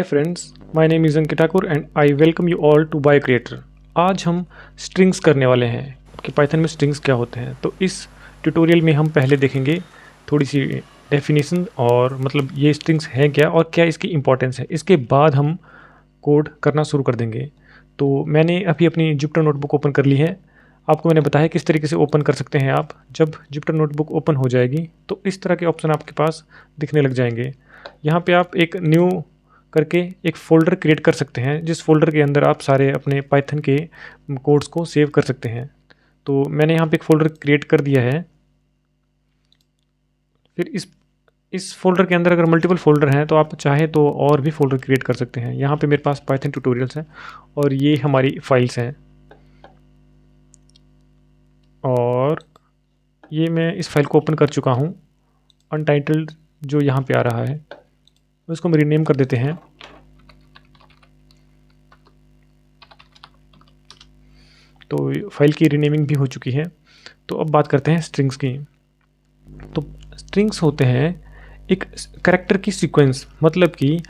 Hi friends, my name is Ankit Thakur and I welcome you all to bio creator. आज हम strings करने वाले हैं कि पाइथन में स्ट्रिंग्स क्या होते हैं। तो इस ट्यूटोरियल में हम पहले देखेंगे थोड़ी सी डेफिनेशन और मतलब ये स्ट्रिंग्स हैं क्या और क्या इसकी इंपॉर्टेंस है। इसके बाद हम कोड करना शुरू कर देंगे। तो मैंने अभी अपनी जुपिटर नोटबुक ओपन कर ली है। आपको मैंने बताया किस तरीके से ओपन कर सकते हैं आप। जब जुपिटर नोटबुक ओपन हो जाएगी तो इस तरह के ऑप्शन आपके पास दिखने लग जाएंगे। यहाँ पे आप एक न्यू करके एक फ़ोल्डर क्रिएट कर सकते हैं, जिस फ़ोल्डर के अंदर आप सारे अपने पाइथन के कोड्स को सेव कर सकते हैं। तो मैंने यहाँ पे एक फ़ोल्डर क्रिएट कर दिया है। फिर इस फ़ोल्डर के अंदर अगर मल्टीपल फ़ोल्डर हैं तो आप चाहें तो और भी फ़ोल्डर क्रिएट कर सकते हैं। यहाँ पे मेरे पास पाइथन ट्यूटोरियल्स हैं और ये हमारी फाइल्स हैं। और ये मैं इस फाइल को ओपन कर चुका हूँ, अनटाइटल्ड जो यहाँ पे आ रहा है। इसको हम रीनेम कर देते हैं। तो फाइल की रीनेमिंग भी हो चुकी है। तो अब बात करते हैं स्ट्रिंग्स की। तो स्ट्रिंग्स होते हैं एक कैरेक्टर की सीक्वेंस, मतलब कि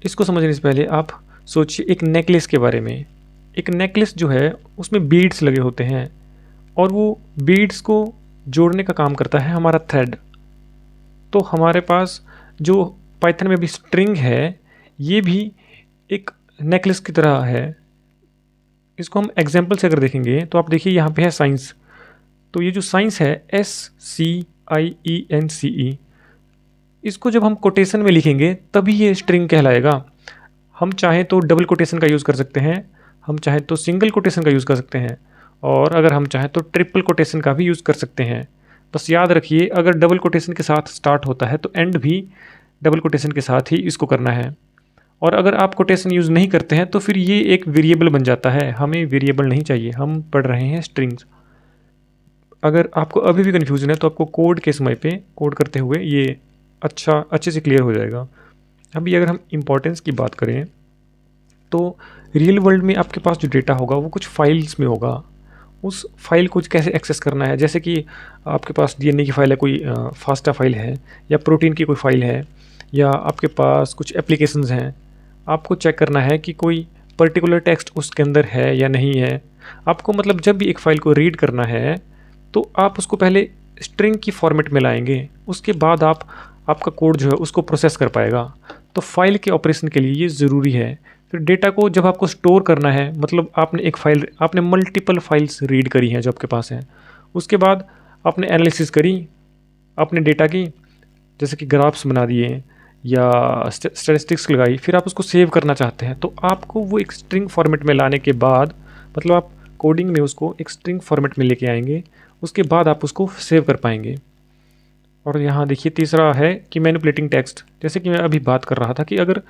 इसको समझने से पहले आप सोचिए एक नेकलेस के बारे में। एक नेकलेस जो है उसमें बीड्स लगे होते हैं और वो बीड्स को जोड़ने का काम करता है हमारा थ्रेड। तो हमारे पास जो पाइथन में भी स्ट्रिंग है, ये भी एक नेकलेस की तरह है। इसको हम एग्जाम्पल से अगर देखेंगे तो आप देखिए यहाँ पे है साइंस। तो ये जो साइंस है SCIENCE, इसको जब हम कोटेशन में लिखेंगे तभी ये स्ट्रिंग कहलाएगा। हम चाहें तो डबल कोटेशन का यूज़ कर सकते हैं, हम चाहें तो सिंगल कोटेशन का यूज़ कर सकते हैं, और अगर हम चाहें तो ट्रिपल कोटेशन का भी यूज़ कर सकते हैं। बस याद रखिए, अगर डबल कोटेशन के साथ स्टार्ट होता है तो एंड भी डबल कोटेशन के साथ ही इसको करना है। और अगर आप कोटेशन यूज़ नहीं करते हैं तो फिर ये एक वेरिएबल बन जाता है। हमें वेरिएबल नहीं चाहिए, हम पढ़ रहे हैं स्ट्रिंग्स। अगर आपको अभी भी कन्फ्यूज़न है तो आपको कोड के समय पे कोड करते हुए ये अच्छे से क्लियर हो जाएगा। अभी अगर हम इम्पोर्टेंस की बात करें तो रियल वर्ल्ड में आपके पास जो डेटा होगा वो कुछ फाइल्स में होगा। उस फाइल को कैसे एक्सेस करना है, जैसे कि आपके पास DNA की फ़ाइल है, कोई फास्टा फाइल है, या प्रोटीन की कोई फ़ाइल है, या आपके पास कुछ एप्लीकेशंस हैं। आपको चेक करना है कि कोई पर्टिकुलर टेक्स्ट उसके अंदर है या नहीं है। आपको मतलब जब भी एक फ़ाइल को रीड करना है तो आप उसको पहले स्ट्रिंग की फॉर्मेट में लाएंगे, उसके बाद आपका कोड जो है उसको प्रोसेस कर पाएगा। तो फाइल के ऑपरेशन के लिए ये ज़रूरी है। फिर डेटा को जब आपको स्टोर करना है, मतलब आपने मल्टीपल फाइल्स रीड करी हैं जो आपके पास हैं, उसके बाद आपने एनालिसिस करी अपने डेटा की, जैसे कि ग्राफ्स बना दिए या स्टैटिस्टिक्स लगाई, फिर आप उसको सेव करना चाहते हैं तो आपको वो एक स्ट्रिंग फॉर्मेट में लाने के बाद, मतलब आप कोडिंग में उसको एक स्ट्रिंग फॉर्मेट में लेके आएंगे, उसके बाद आप उसको सेव कर पाएंगे। और यहाँ देखिए तीसरा है कि मैनिपुलेटिंग टेक्स्ट। जैसे कि मैं अभी बात कर रहा था कि अगर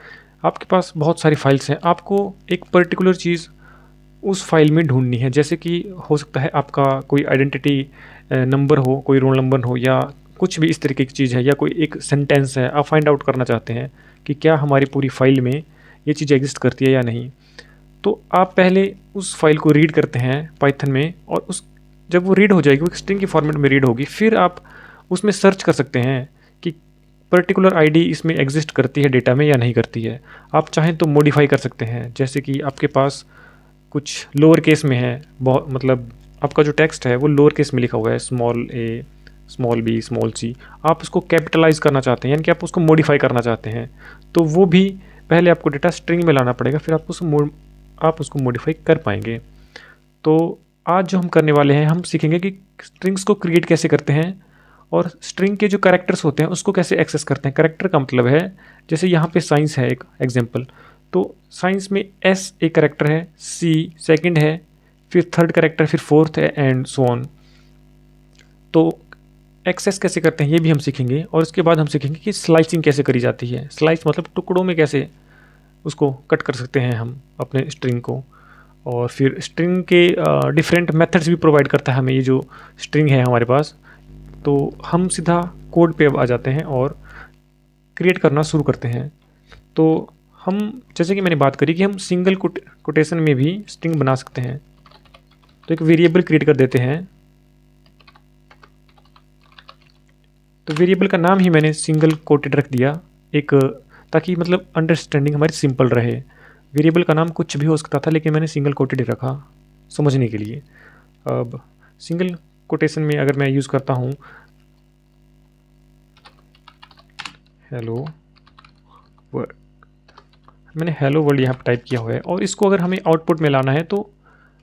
आपके पास बहुत सारी फाइल्स हैं, आपको एक पर्टिकुलर चीज़ उस फाइल में ढूंढनी है। जैसे कि हो सकता है आपका कोई आइडेंटिटी नंबर हो, कोई रोल नंबर हो, या कुछ भी इस तरीके की चीज़ है, या कोई एक सेंटेंस है, आप फाइंड आउट करना चाहते हैं कि क्या हमारी पूरी फाइल में ये चीज़ एग्जिस्ट करती है या नहीं। तो आप पहले उस फाइल को रीड करते हैं पाइथन में, और जब वो रीड हो जाएगी, वो एक स्ट्रिंग की फॉर्मेट में रीड होगी, फिर आप उसमें सर्च कर सकते हैं कि पर्टिकुलर आईडी इसमें एग्जिस्ट करती है डेटा में या नहीं करती है। आप चाहें तो मॉडिफाई कर सकते हैं, जैसे कि आपके पास कुछ लोअर केस में है, बहुत मतलब आपका जो टेक्स्ट है वो लोअर केस में लिखा हुआ है, small a, small b, small c, आप उसको कैपिटलाइज करना चाहते हैं, यानी कि आप उसको मॉडिफाई करना चाहते हैं, तो वो भी पहले आपको डेटा स्ट्रिंग में लाना पड़ेगा, फिर आप उसको मॉडिफाई कर पाएंगे। तो आज जो हम करने वाले हैं, हम सीखेंगे कि स्ट्रिंग्स को क्रिएट कैसे करते हैं और स्ट्रिंग के जो कैरेक्टर्स होते हैं उसको कैसे एक्सेस करते हैं। कैरेक्टर का मतलब है, जैसे यहाँ पे साइंस है एक एग्जांपल, तो साइंस में S एक कैरेक्टर है, C सेकंड है, फिर थर्ड कैरेक्टर, फिर फोर्थ है, एंड सो ऑन। तो एक्सेस कैसे करते हैं ये भी हम सीखेंगे, और इसके बाद हम सीखेंगे कि स्लाइसिंग कैसे करी जाती है। स्लाइस मतलब टुकड़ों में कैसे उसको कट कर सकते हैं हम अपने स्ट्रिंग को। और फिर स्ट्रिंग के डिफरेंट मेथड्स भी प्रोवाइड करता है हमें ये जो स्ट्रिंग है हमारे पास। तो हम सीधा कोड पे अब आ जाते हैं और क्रिएट करना शुरू करते हैं। तो हम, जैसे कि मैंने बात करी कि हम सिंगल कोटेशन में भी स्ट्रिंग बना सकते हैं। तो एक वेरिएबल क्रिएट कर देते हैं। तो वेरिएबल का नाम ही मैंने सिंगल कोटेड रख दिया, एक ताकि मतलब अंडरस्टैंडिंग हमारी सिंपल रहे। वेरिएबल का नाम कुछ भी हो सकता था, लेकिन मैंने सिंगल कोटेड ही रखा समझने के लिए। अब सिंगल कोटेशन में अगर मैं यूज़ करता हूँ हेलो वर्ल्ड, मैंने हेलो वर्ल्ड यहाँ पर टाइप किया हुआ है, और इसको अगर हमें आउटपुट में लाना है तो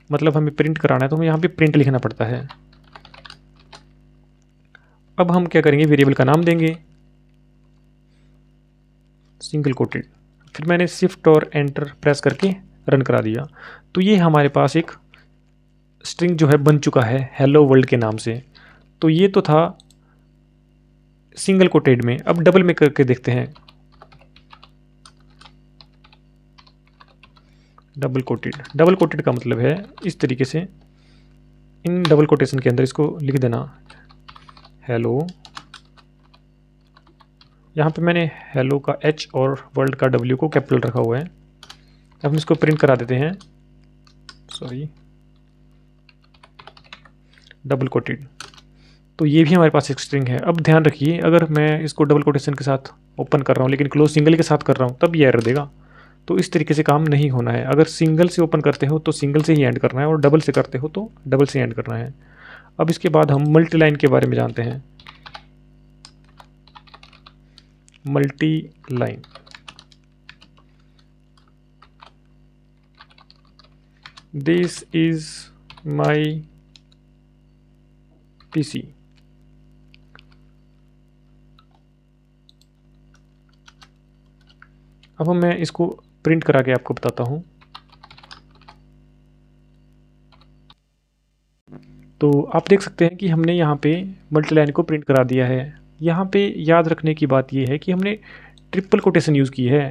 मतलब हमें प्रिंट कराना है तो हमें यहाँ पे प्रिंट लिखना पड़ता है। अब हम क्या करेंगे, वेरिएबल का नाम देंगे सिंगल कोटेड, फिर मैंने शिफ्ट और एंटर प्रेस करके रन करा दिया। तो ये हमारे पास एक स्ट्रिंग जो है बन चुका है हेलो वर्ल्ड के नाम से। तो ये तो था सिंगल कोटेड में। अब डबल में करके देखते हैं, डबल कोटेड का मतलब है इस तरीके से, इन डबल कोटेशन के अंदर इसको लिख देना हेलो। यहाँ पे मैंने हेलो का एच और वर्ल्ड का डब्ल्यू को कैपिटल रखा हुआ है। अब हम इसको प्रिंट करा देते हैं, सॉरी डबल कोटेड। तो ये भी हमारे पास एक स्ट्रिंग है। अब ध्यान रखिए, अगर मैं इसको डबल कोटेशन के साथ ओपन कर रहा हूँ लेकिन क्लोज सिंगल के साथ कर रहा हूँ तब ये एरर देगा। तो इस तरीके से काम नहीं होना है। अगर सिंगल से ओपन करते हो तो सिंगल से ही एंड करना है, और डबल से करते हो तो डबल से एंड करना है। अब इसके बाद हम मल्टी लाइन के बारे में जानते हैं। Multi line, this is my PC. अब मैं इसको प्रिंट करा के आपको बताता हूँ। तो आप देख सकते हैं कि हमने यहाँ पे मल्टी लाइन को प्रिंट करा दिया है। यहाँ पे याद रखने की बात ये है कि हमने ट्रिपल कोटेशन यूज़ की है।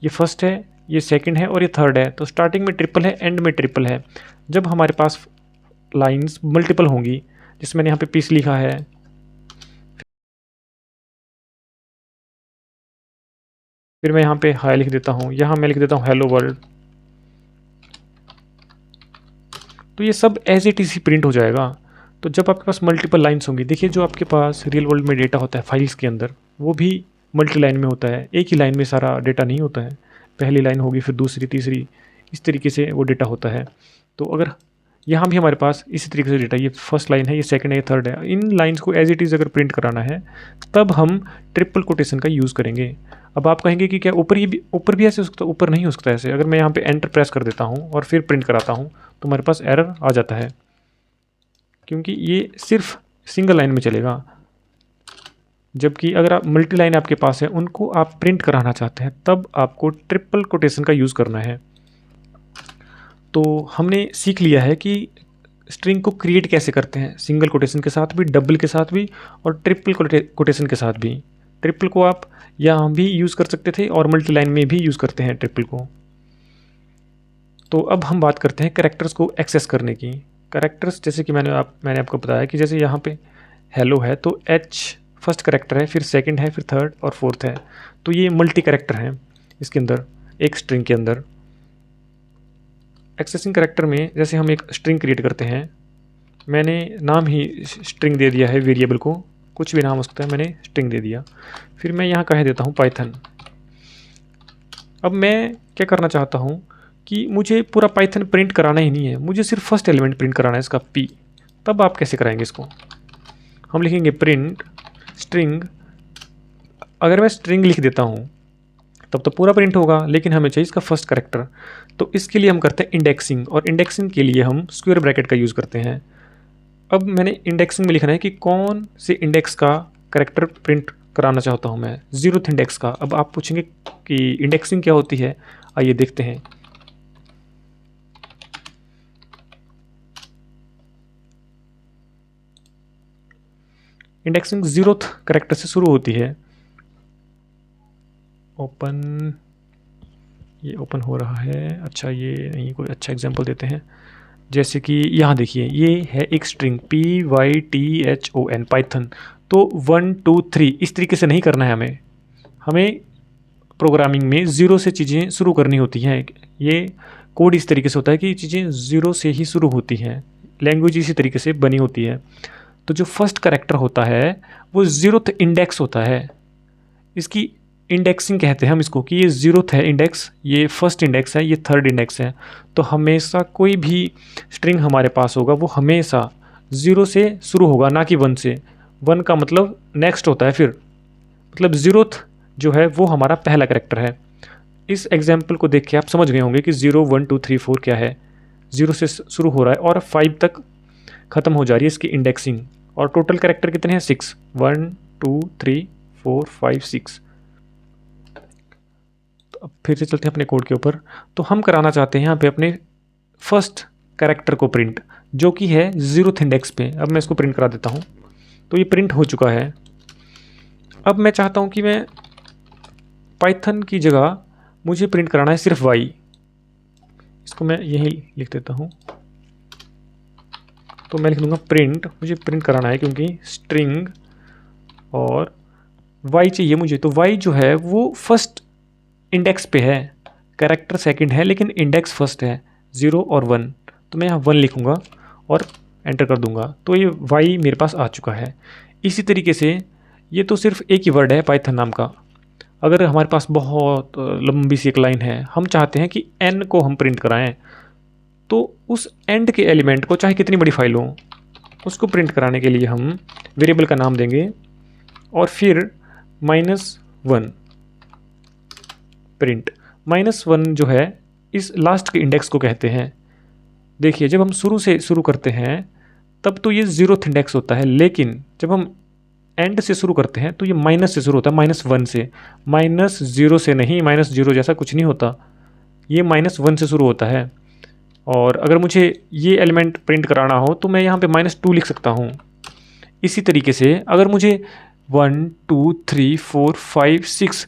ये फर्स्ट है, ये सेकंड है और ये थर्ड है। तो स्टार्टिंग में ट्रिपल है, एंड में ट्रिपल है। जब हमारे पास लाइंस मल्टीपल होंगी, जिसमें मैंने यहाँ पे पीस लिखा है, फिर मैं यहाँ पे हाई लिख देता हूँ, यहाँ मैं लिख देता हूँ हेलो वर्ल्ड। तो ये सब एज इट इज ही प्रिंट हो जाएगा। तो जब आपके पास मल्टीपल लाइंस होंगी, देखिए जो आपके पास रियल वर्ल्ड में डेटा होता है फाइल्स के अंदर, वो भी मल्टी लाइन में होता है। एक ही लाइन में सारा डेटा नहीं होता है, पहली लाइन होगी फिर दूसरी तीसरी, इस तरीके से वो डेटा होता है। तो अगर यहाँ भी हमारे पास इसी तरीके से डेटा, ये फर्स्ट लाइन है, ये सेकंड है, ये थर्ड है, इन लाइंस को एज इट इज़ अगर प्रिंट कराना है तब हम ट्रिपल कोटेशन का यूज़ करेंगे। अब आप कहेंगे कि क्या ऊपर भी ऐसे हो सकता है? ऊपर नहीं हो सकता ऐसे। अगर मैं यहाँ पे एंटर प्रेस कर देता हूँ और फिर प्रिंट कराता हूँ तो हमारे पास एरर आ जाता है, क्योंकि ये सिर्फ सिंगल लाइन में चलेगा। जबकि अगर आप मल्टी लाइन आपके पास है, उनको आप प्रिंट कराना चाहते हैं, तब आपको ट्रिपल कोटेशन का यूज़ करना है। तो हमने सीख लिया है कि स्ट्रिंग को क्रिएट कैसे करते हैं, सिंगल कोटेशन के साथ भी, डबल के साथ भी, और ट्रिपल कोटेशन के साथ भी। ट्रिपल को आप यहाँ भी यूज़ कर सकते थे और मल्टी लाइन में भी यूज़ करते हैं ट्रिपल को। तो अब हम बात करते हैं कैरेक्टर्स को एक्सेस करने की। कैरेक्टर्स जैसे कि मैंने आपको बताया कि जैसे यहाँ पे हेलो है तो एच फर्स्ट कैरेक्टर है, फिर सेकंड है, फिर थर्ड और फोर्थ है। तो ये मल्टी कैरेक्टर हैं इसके अंदर, एक स्ट्रिंग के अंदर। एक्सेसिंग कैरेक्टर में जैसे हम एक स्ट्रिंग क्रिएट करते हैं, मैंने नाम ही स्ट्रिंग दे दिया है वेरिएबल को, कुछ भी नाम हो सकता है, मैंने स्ट्रिंग दे दिया। फिर मैं यहाँ कह देता हूँ पाइथन। अब मैं क्या करना चाहता हूँ कि मुझे पूरा पाइथन प्रिंट कराना ही नहीं है, मुझे सिर्फ फर्स्ट एलिमेंट प्रिंट कराना है, इसका पी। तब आप कैसे कराएंगे इसको? हम लिखेंगे प्रिंट स्ट्रिंग। अगर मैं स्ट्रिंग लिख देता हूँ तब तो पूरा प्रिंट होगा, लेकिन हमें चाहिए इसका फर्स्ट कैरेक्टर। तो इसके लिए हम करते हैं इंडेक्सिंग, और इंडेक्सिंग के लिए हम स्क्वायर ब्रैकेट का यूज़ करते हैं। अब मैंने इंडेक्सिंग में लिखना है कि कौन से इंडेक्स का कैरेक्टर प्रिंट कराना चाहता हूँ मैं, 0th इंडेक्स का। अब आप पूछेंगे कि इंडेक्सिंग क्या होती है, आइए देखते हैं। इंडेक्सिंग 0th कैरेक्टर से शुरू होती है। ओपन, ये ओपन हो रहा है, अच्छा ये नहीं, कोई अच्छा एग्जांपल देते हैं। जैसे कि यहाँ देखिए, ये है एक स्ट्रिंग PYTHON पाइथन। तो 1 2 3 इस तरीके से नहीं करना है हमें प्रोग्रामिंग में 0 से चीज़ें शुरू करनी होती हैं। ये कोड इस तरीके से होता है कि चीज़ें 0 से ही शुरू होती हैं, लैंग्वेज इसी तरीके से बनी होती है। तो जो फर्स्ट कैरेक्टर होता है वो 0th इंडेक्स होता है। इसकी इंडेक्सिंग कहते हैं हम इसको, कि ये 0th है इंडेक्स, ये फर्स्ट इंडेक्स है, ये थर्ड इंडेक्स है। तो हमेशा कोई भी स्ट्रिंग हमारे पास होगा वो हमेशा 0 से शुरू होगा, ना कि 1 से। 1 का मतलब नेक्स्ट होता है फिर, मतलब 0th जो है वो हमारा पहला कैरेक्टर है। इस एग्जाम्पल को देख के आप समझ गए होंगे कि 0 1 2 3 4 क्या है। 0 से शुरू हो रहा है और 5 तक ख़त्म हो जा रही है इसकी इंडेक्सिंग। और टोटल कैरेक्टर कितने हैं? 6, 1 2 3 4 5 6। तो अब फिर से चलते हैं अपने कोड के ऊपर। तो हम कराना चाहते हैं यहाँ पे अपने फर्स्ट कैरेक्टर को प्रिंट, जो कि है 0th इंडेक्स पे। अब मैं इसको प्रिंट करा देता हूँ। तो ये प्रिंट हो चुका है। अब मैं चाहता हूँ कि मैं पाइथन की जगह मुझे प्रिंट कराना है सिर्फ y। इसको मैं यहीं लिख देता हूँ। तो मैं लिख दूँगा प्रिंट, मुझे प्रिंट कराना है क्योंकि स्ट्रिंग और y चाहिए मुझे। तो y जो है वो फर्स्ट इंडेक्स पे है, कैरेक्टर सेकंड है लेकिन इंडेक्स फर्स्ट है, 0 और 1। तो मैं यहाँ 1 लिखूँगा और एंटर कर दूँगा। तो ये y मेरे पास आ चुका है। इसी तरीके से ये तो सिर्फ एक ही वर्ड है पाइथन नाम का। अगर हमारे पास बहुत लंबी सी एक लाइन है, हम चाहते हैं कि n को हम प्रिंट कराएं, तो उस एंड के एलिमेंट को चाहे कितनी बड़ी फाइल हो, उसको प्रिंट कराने के लिए हम वेरिएबल का नाम देंगे और फिर -1 प्रिंट। -1 जो है इस लास्ट के इंडेक्स को कहते हैं। देखिए जब हम शुरू से शुरू करते हैं तब तो ये 0th इंडेक्स होता है, लेकिन जब हम एंड से शुरू करते हैं तो ये माइनस से शुरू होता है, -1 से। -0 से नहीं, -0 जैसा कुछ नहीं होता, ये -1 से शुरू होता है। और अगर मुझे ये एलिमेंट प्रिंट कराना हो तो मैं यहाँ पे -2 लिख सकता हूँ। इसी तरीके से अगर मुझे 1 2 3 4 5 6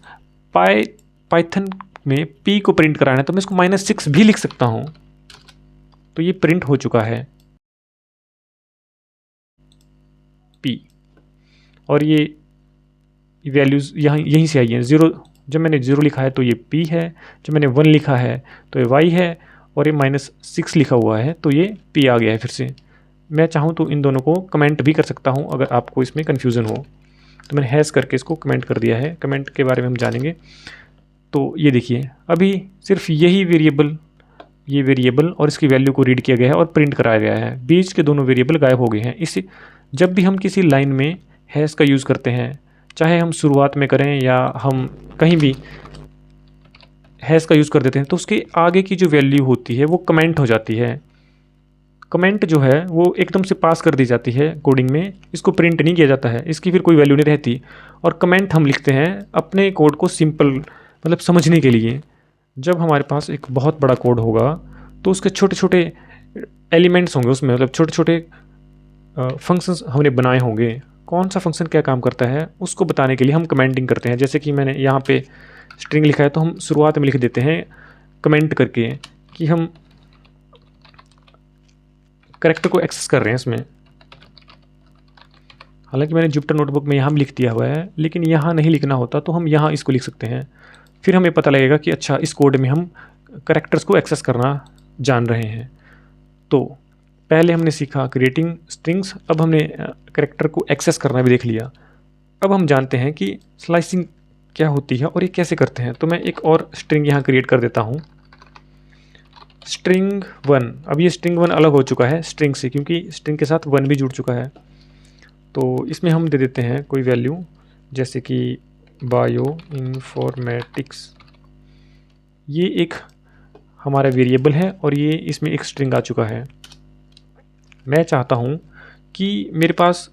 पाइथन में p को प्रिंट कराना है तो मैं इसको -6 भी लिख सकता हूँ। तो ये प्रिंट हो चुका है p, और ये वैल्यूज़ यहाँ यहीं से आई हैं। 0 जब मैंने 0 लिखा है तो ये p है, जब मैंने 1 लिखा है तो ये y है, और ये -6 लिखा हुआ है तो ये p आ गया है फिर से। मैं चाहूँ तो इन दोनों को कमेंट भी कर सकता हूँ अगर आपको इसमें कन्फ्यूज़न हो। तो मैंने हैश करके इसको कमेंट कर दिया है। कमेंट के बारे में हम जानेंगे। तो ये देखिए अभी सिर्फ यही वेरिएबल, ये वेरिएबल और इसकी वैल्यू को रीड किया गया है और प्रिंट कराया गया है। बीच के दोनों वेरिएबल गायब हो गए हैं। इसी जब भी हम किसी लाइन में हैश का यूज़ करते हैं, चाहे हम शुरुआत में करें या हम कहीं भी हैश का यूज़ कर देते हैं, तो उसके आगे की जो वैल्यू होती है वो कमेंट हो जाती है। कमेंट जो है वो एकदम से पास कर दी जाती है कोडिंग में, इसको प्रिंट नहीं किया जाता है, इसकी फिर कोई वैल्यू नहीं रहती। और कमेंट हम लिखते हैं अपने कोड को सिंपल मतलब समझने के लिए। जब हमारे पास एक बहुत बड़ा कोड होगा तो उसके छोटे छोटे एलिमेंट्स होंगे उसमें, मतलब छोटे छोटे फंक्शंस हमने बनाए होंगे। कौन सा फंक्शन क्या काम करता है उसको बताने के लिए हम कमेंटिंग करते हैं। जैसे कि मैंने यहाँ पे स्ट्रिंग लिखा है तो हम शुरुआत में लिख देते हैं कमेंट करके कि हम कैरेक्टर को एक्सेस कर रहे हैं इसमें। हालांकि मैंने जुपिटर नोटबुक में यहाँ भी लिख दिया हुआ है, लेकिन यहाँ नहीं लिखना होता तो हम यहाँ इसको लिख सकते हैं। फिर हमें पता लगेगा कि अच्छा इस कोड में हम कैरेक्टर्स को एक्सेस करना जान रहे हैं। तो पहले हमने सीखा क्रिएटिंग स्ट्रिंग्स, अब हमने कैरेक्टर को एक्सेस करना भी देख लिया। अब हम जानते हैं कि स्लाइसिंग क्या होती है और ये कैसे करते हैं। तो मैं एक और स्ट्रिंग यहाँ क्रिएट कर देता हूँ, स्ट्रिंग 1। अब ये स्ट्रिंग 1 अलग हो चुका है स्ट्रिंग से, क्योंकि स्ट्रिंग के साथ 1 भी जुड़ चुका है। तो इसमें हम दे देते हैं कोई वैल्यू, जैसे कि बायो इन्फॉर्मेटिक्स। ये एक हमारा वेरिएबल है और ये इसमें एक स्ट्रिंग आ चुका है। मैं चाहता हूँ कि मेरे पास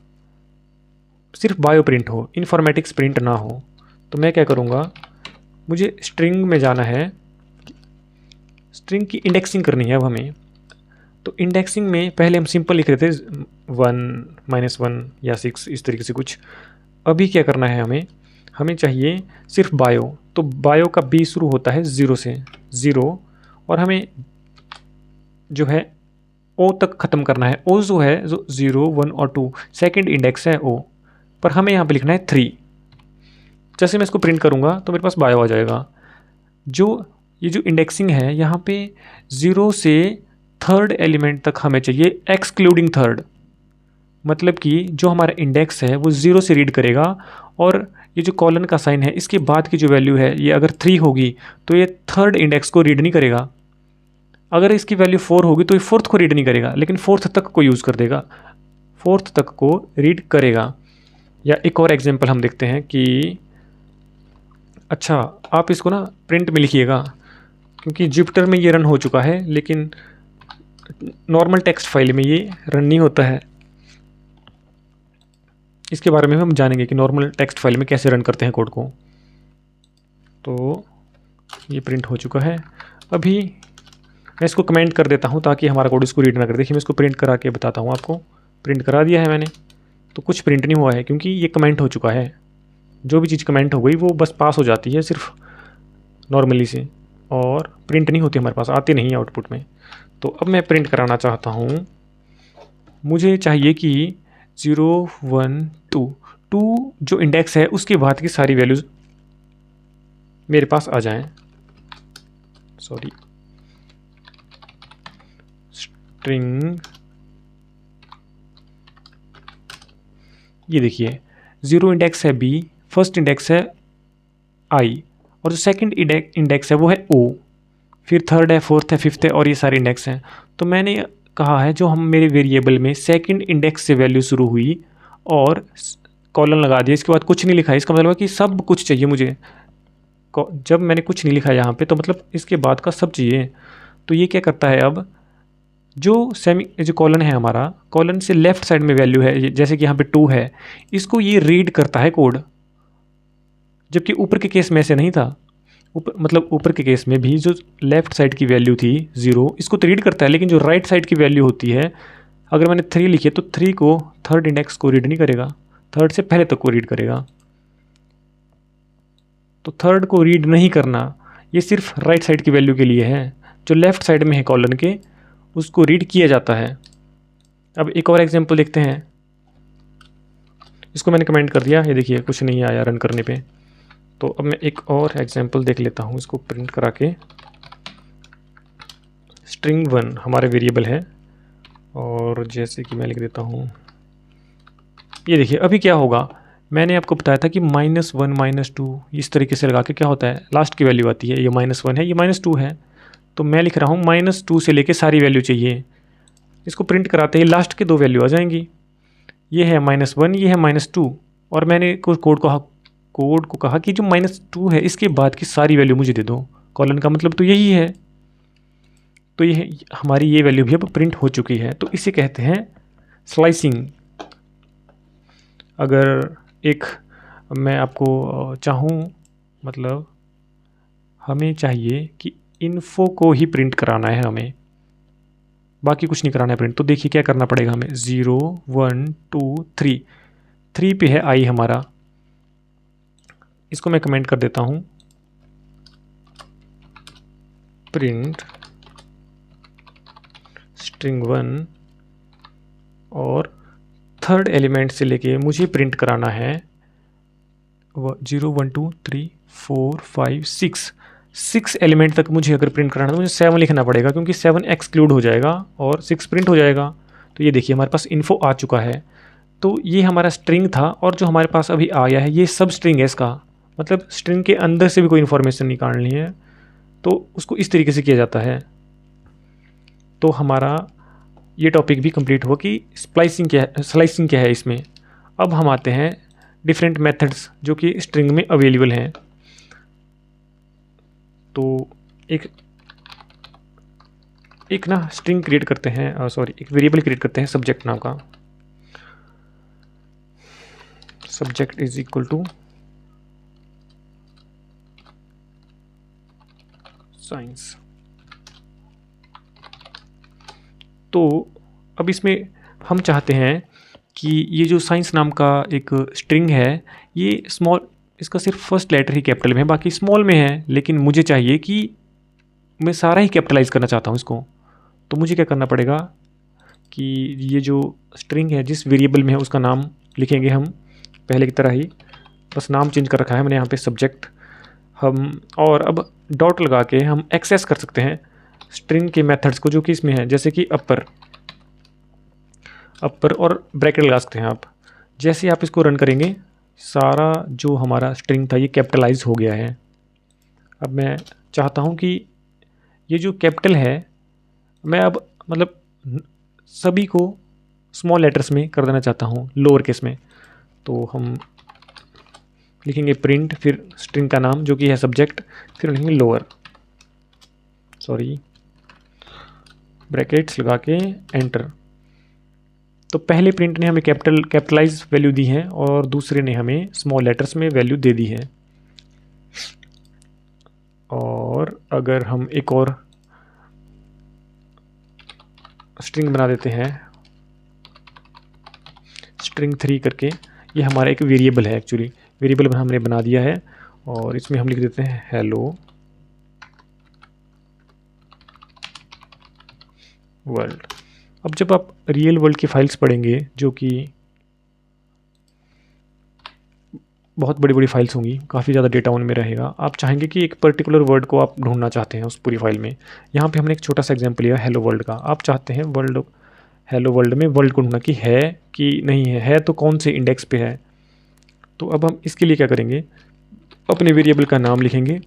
सिर्फ बायो प्रिंट हो, इन्फॉर्मेटिक्स प्रिंट ना हो। तो मैं क्या करूँगा, मुझे स्ट्रिंग में जाना है, स्ट्रिंग की इंडेक्सिंग करनी है अब हमें। तो इंडेक्सिंग में पहले हम सिंपल लिख रहे थे 1 -1 या 6 इस तरीके से कुछ। अभी क्या करना है हमें चाहिए सिर्फ बायो। तो बायो का बी शुरू होता है 0 से, 0, और हमें जो है ओ तक ख़त्म करना है। ओ जो है जो 0 1 और 2 सेकेंड इंडेक्स है ओ, पर हमें यहाँ पे लिखना है 3। जैसे मैं इसको प्रिंट करूँगा तो मेरे पास बायो आ जाएगा। ये जो इंडेक्सिंग है यहाँ पे 0 से थर्ड एलिमेंट तक हमें चाहिए एक्सक्लूडिंग थर्ड। मतलब कि जो हमारा इंडेक्स है वो 0 से रीड करेगा और ये जो कॉलन का साइन है इसके बाद की जो वैल्यू है ये अगर 3 होगी तो ये थर्ड इंडेक्स को रीड नहीं करेगा। अगर इसकी वैल्यू 4 होगी तो ये फोर्थ को रीड नहीं करेगा, लेकिन फोर्थ तक को यूज़ कर देगा, फोर्थ तक को रीड करेगा। या एक और एग्जांपल हम देखते हैं कि अच्छा आप इसको ना प्रिंट में लिखिएगा, क्योंकि जुपिटर में ये रन हो चुका है लेकिन नॉर्मल टेक्स्ट फाइल में ये रन नहीं होता है। इसके बारे में हम जानेंगे कि नॉर्मल टेक्स्ट फाइल में कैसे रन करते हैं कोड को। तो ये प्रिंट हो चुका है। अभी मैं इसको कमेंट कर देता हूँ ताकि हमारा कोड इसको रीड ना कर। देखिए मैं इसको प्रिंट करा के बताता हूँ आपको। प्रिंट करा दिया है मैंने, तो कुछ प्रिंट नहीं हुआ है क्योंकि ये कमेंट हो चुका है। जो भी चीज़ कमेंट हो गई वो बस पास हो जाती है सिर्फ नॉर्मली से, और प्रिंट नहीं होती, हमारे पास आती नहीं है आउटपुट में। तो अब मैं प्रिंट कराना चाहता हूँ, मुझे चाहिए कि 0 1 2 2 जो इंडेक्स है उसके बाद की सारी वैल्यूज़ मेरे पास आ जाएं। सॉरी, स्ट्रिंग, ये देखिए 0 इंडेक्स है बी, फर्स्ट इंडेक्स है आई, और जो सेकंड इंडेक्स है वो है ओ, फिर थर्ड है, फोर्थ है, फिफ्थ है, और ये सारे इंडेक्स हैं। तो मैंने कहा है जो हम मेरे वेरिएबल में सेकंड इंडेक्स से वैल्यू शुरू हुई और कॉलन लगा दिया, इसके बाद कुछ नहीं लिखा है, इसका मतलब है कि सब कुछ चाहिए मुझे। जब मैंने कुछ नहीं लिखा यहाँ पे तो मतलब इसके बाद का सब चाहिए। तो ये क्या करता है, अब जो कॉलन है हमारा, कॉलन से लेफ्ट साइड में वैल्यू है, जैसे कि यहाँ पे 2 है, इसको ये रीड करता है कोड, जबकि ऊपर के केस में ऐसे नहीं था। ऊपर के केस में भी जो लेफ्ट साइड की वैल्यू थी 0, इसको तो रीड करता है, लेकिन जो राइट साइड की वैल्यू होती है, अगर मैंने 3 लिखी है तो 3 को थर्ड इंडेक्स को रीड नहीं करेगा, थर्ड से पहले तक को रीड करेगा। तो थर्ड को रीड नहीं करना, ये सिर्फ राइट साइड की वैल्यू के लिए है। जो लेफ्ट साइड में है कॉलन के, उसको रीड किया जाता है। अब एक और एग्जांपल देखते हैं। इसको मैंने कमेंट कर दिया, ये देखिए कुछ नहीं आया रन करने पे। तो अब मैं एक और एग्जांपल देख लेता हूँ, इसको प्रिंट करा के। स्ट्रिंग 1 हमारे वेरिएबल है, और जैसे कि मैं लिख देता हूँ, ये देखिए अभी क्या होगा, मैंने आपको बताया था कि -1 -2 इस तरीके से लगा के क्या होता है, लास्ट की वैल्यू आती है। ये -1 है, ये -2 है, तो मैं लिख रहा हूँ -2 से लेके सारी वैल्यू चाहिए। इसको प्रिंट कराते ही लास्ट के 2 वैल्यू आ जाएंगी। ये है -1, ये है -2, और मैंने कोड को कहा कि जो -2 है इसके बाद की सारी वैल्यू मुझे दे दो। कॉलन का मतलब तो यही है। तो ये हमारी ये वैल्यू भी अब प्रिंट हो चुकी है। तो इसे कहते हैं स्लाइसिंग। अगर एक मैं आपको चाहूँ, मतलब हमें चाहिए कि इन्फो को ही प्रिंट कराना है, हमें बाकी कुछ नहीं कराना है प्रिंट। तो देखिए क्या करना पड़ेगा हमें, 0 1 2 3 पे है आई हमारा। इसको मैं कमेंट कर देता हूँ, प्रिंट स्ट्रिंग 1, और थर्ड एलिमेंट से लेके मुझे प्रिंट कराना है 0 1 2 3 4 5 6 एलिमेंट तक मुझे अगर प्रिंट कराना है तो मुझे 7 लिखना पड़ेगा, क्योंकि 7 एक्सक्लूड हो जाएगा और 6 प्रिंट हो जाएगा। तो ये देखिए हमारे पास इन्फो आ चुका है। तो ये हमारा स्ट्रिंग था, और जो हमारे पास अभी आया है ये सब स्ट्रिंग है इसका, मतलब स्ट्रिंग के अंदर से भी कोई इन्फॉर्मेशन निकालनी है तो उसको इस तरीके से किया जाता है। तो हमारा ये टॉपिक भी कंप्लीट हुआ कि स्लाइसिंग क्या है इसमें। अब हम आते हैं डिफरेंट मेथड्स जो कि स्ट्रिंग में अवेलेबल हैं। तो एक ना स्ट्रिंग क्रिएट करते हैं, एक वेरिएबल क्रिएट करते हैं सब्जेक्ट नाम का। Subject is equal to science. तो अब इसमें हम चाहते हैं कि ये जो साइंस नाम का एक स्ट्रिंग है, ये स्मॉल, इसका सिर्फ फर्स्ट लेटर ही कैपिटल में है, बाकी स्मॉल में है, लेकिन मुझे चाहिए कि मैं सारा ही कैपिटलाइज करना चाहता हूँ इसको। तो मुझे क्या करना पड़ेगा कि ये जो स्ट्रिंग है जिस वेरिएबल में है उसका नाम लिखेंगे हम पहले की तरह ही, बस नाम चेंज कर रखा है मैंने यहाँ पे सब्जेक्ट हम। और अब डॉट लगा के हम एक्सेस कर सकते हैं स्ट्रिंग के मेथड्स को जो कि इसमें है, जैसे कि अपर और ब्रैकेट लगा सकते हैं आप। जैसे आप इसको रन करेंगे सारा जो हमारा स्ट्रिंग था ये कैपिटलाइज हो गया है। अब मैं चाहता हूँ कि ये जो कैपिटल है मैं अब मतलब सभी को स्मॉल लेटर्स में कर देना चाहता हूँ, लोअर केस में। तो हम लिखेंगे प्रिंट, फिर स्ट्रिंग का नाम जो कि है सब्जेक्ट, फिर लिखेंगे लोअर, ब्रैकेट्स लगा के एंटर। तो पहले प्रिंट ने हमें कैपिटलाइज वैल्यू दी है और दूसरे ने हमें स्मॉल लेटर्स में वैल्यू दे दी है। और अगर हम एक और स्ट्रिंग बना देते हैं, स्ट्रिंग 3 करके, ये हमारा एक वेरिएबल है, एक्चुअली वेरिएबल हमने बना दिया है और इसमें हम लिख देते हैं हेलो वर्ल्ड। अब जब आप रियल वर्ल्ड की फाइल्स पढ़ेंगे जो कि बहुत बड़ी बड़ी फाइल्स होंगी, काफ़ी ज़्यादा डेटा उनमें रहेगा, आप चाहेंगे कि एक पर्टिकुलर वर्ड को आप ढूंढना चाहते हैं उस पूरी फाइल में। यहाँ पे हमने एक छोटा सा एग्जांपल लिया हेलो वर्ल्ड का। आप चाहते हैं वर्ल्ड, हेलो वर्ल्ड में वर्ल्ड को ढूंढना कि है कि नहीं है तो कौन से इंडेक्स पे है। तो अब हम इसके लिए क्या करेंगे, अपने वेरिएबल का नाम लिखेंगे।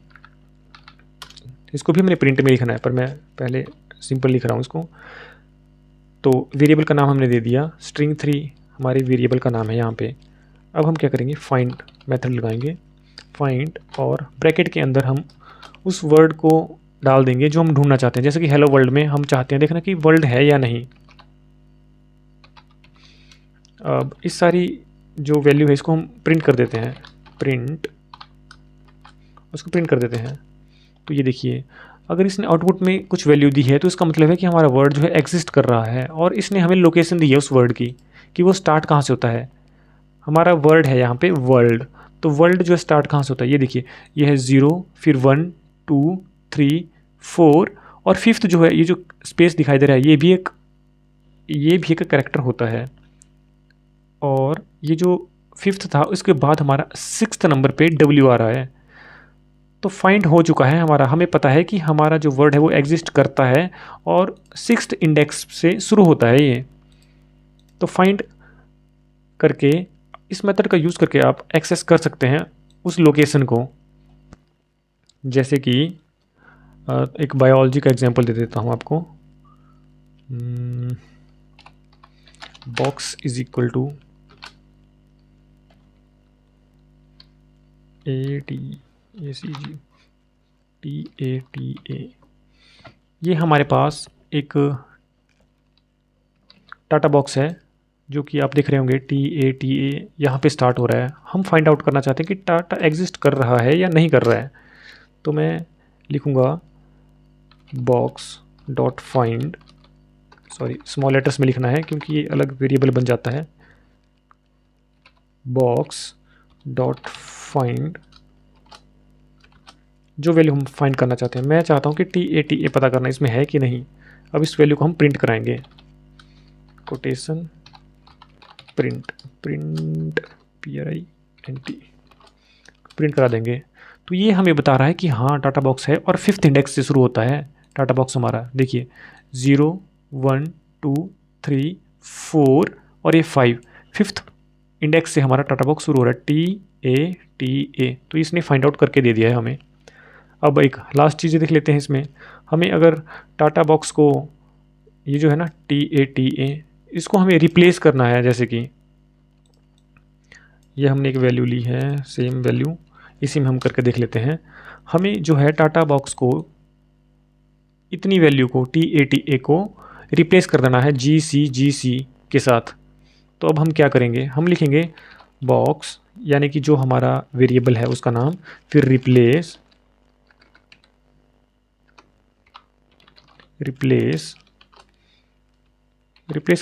इसको भी हमने प्रिंट में लिखना है पर मैं पहले सिंपल लिख रहा हूँ इसको। तो वेरिएबल का नाम हमने दे दिया, स्ट्रिंग 3 हमारे वेरिएबल का नाम है यहाँ पे। अब हम क्या करेंगे, फाइंड मेथड लगाएंगे, फाइंड, और ब्रैकेट के अंदर हम उस वर्ड को डाल देंगे जो हम ढूंढना चाहते हैं। जैसे कि हेलो वर्ल्ड में हम चाहते हैं देखना कि वर्ल्ड है या नहीं। अब इस सारी जो वैल्यू है इसको हम प्रिंट कर देते हैं, प्रिंट, उसको प्रिंट कर देते हैं। तो ये देखिए, अगर इसने आउटपुट में कुछ वैल्यू दी है तो इसका मतलब है कि हमारा वर्ड जो है एग्जिस्ट कर रहा है और इसने हमें लोकेशन दी है उस वर्ड की कि वो स्टार्ट कहाँ से होता है। हमारा वर्ड है यहाँ पे वर्ल्ड, तो वर्ल्ड जो है स्टार्ट कहाँ से होता है, ये देखिए, ये है 0, फिर 1 2 3 4 और 5th जो है, ये जो स्पेस दिखाई दे रहा है ये भी एक कैरेक्टर होता है। और ये जो 5th था उसके बाद हमारा 6th नंबर पे W आ रहा है। तो फाइंड हो चुका है हमारा, हमें पता है कि हमारा जो वर्ड है वो एग्जिस्ट करता है और 6th इंडेक्स से शुरू होता है ये। तो फाइंड करके इस मेथड का यूज़ करके आप एक्सेस कर सकते हैं उस लोकेशन को। जैसे कि एक बायोलॉजी का एग्जांपल दे देता हूँ आपको। Box is equal to ATACG ये हमारे पास एक टाटा बॉक्स है जो कि आप देख रहे होंगे TATA यहाँ पे स्टार्ट हो रहा है। हम फाइंड आउट करना चाहते हैं कि टाटा एग्जिस्ट कर रहा है या नहीं कर रहा है। तो मैं लिखूँगा box dot find, sorry small letters में लिखना है क्योंकि ये अलग वेरिएबल बन जाता है। बॉक्स डॉट फाइंड, जो वैल्यू हम फाइंड करना चाहते हैं, मैं चाहता हूँ कि TATA पता करना इसमें है कि नहीं। अब इस वैल्यू को हम प्रिंट कराएंगे, कोटेशन प्रिंट PRINT प्रिंट करा देंगे। तो ये हमें बता रहा है कि हाँ टाटा बॉक्स है और 5th इंडेक्स से शुरू होता है टाटा बॉक्स हमारा। देखिए 0 1 2 3 4 और ये 5th इंडेक्स से हमारा टाटा बॉक्स शुरू हो रहा है, TATA। तो इसने फाइंड आउट करके दे दिया है हमें। अब एक लास्ट चीज़ देख लेते हैं इसमें, हमें अगर टाटा बॉक्स को ये जो है ना TATA इसको हमें रिप्लेस करना है। जैसे कि ये हमने एक वैल्यू ली है, सेम वैल्यू, इसी में हम करके देख लेते हैं। हमें जो है टाटा बॉक्स को इतनी वैल्यू को TATA को रिप्लेस कर देना है GC के साथ। तो अब हम क्या करेंगे, हम लिखेंगे बॉक्स यानी कि जो हमारा वेरिएबल है उसका नाम, फिर रिप्लेस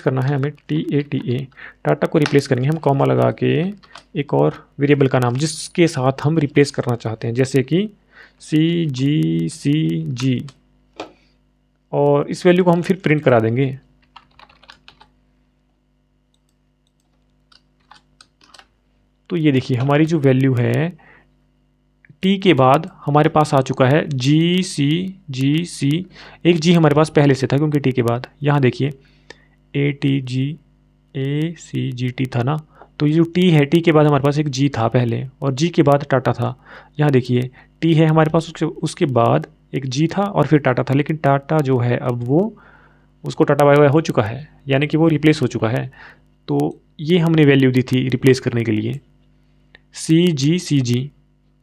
करना है हमें TATA, टाटा को रिप्लेस करेंगे हम कॉमा लगा के एक और वेरिएबल का नाम जिसके साथ हम रिप्लेस करना चाहते हैं, जैसे कि CGCG, और इस वैल्यू को हम फिर प्रिंट करा देंगे। तो ये देखिए हमारी जो वैल्यू है T के बाद हमारे पास आ चुका है GCGC, एक G हमारे पास पहले से था क्योंकि T के बाद यहाँ देखिए ATGACGT था ना, तो ये जो टी है, टी के बाद हमारे पास एक जी था पहले, और जी के बाद टाटा था। यहाँ देखिए टी है हमारे पास, उसके बाद एक जी था और फिर टाटा था, लेकिन टाटा जो है अब वो, उसको टाटा बाय बाय हो चुका है, यानी कि वो रिप्लेस हो चुका है। तो ये हमने वैल्यू दी थी रिप्लेस करने के लिए, सी जी सी जी,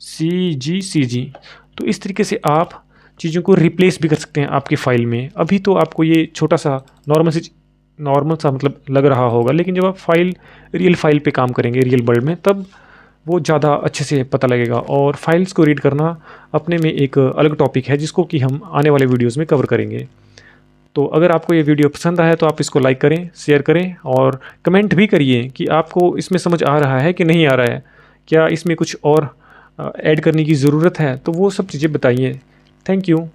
सी जी सी जी। तो इस तरीके से आप चीज़ों को रिप्लेस भी कर सकते हैं आपकी फ़ाइल में। अभी तो आपको ये छोटा सा नॉर्मल सा मतलब लग रहा होगा, लेकिन जब आप रियल फाइल पे काम करेंगे रियल वर्ल्ड में, तब वो ज़्यादा अच्छे से पता लगेगा। और फाइल्स को रीड करना अपने में एक अलग टॉपिक है, जिसको कि हम आने वाले वीडियोज़ में कवर करेंगे। तो अगर आपको ये वीडियो पसंद आया तो आप इसको लाइक करें, शेयर करें और कमेंट भी करिए कि आपको इसमें समझ आ रहा है कि नहीं आ रहा है, क्या इसमें कुछ और ऐड करने की ज़रूरत है, तो वो सब चीज़ें बताइए। Thank you.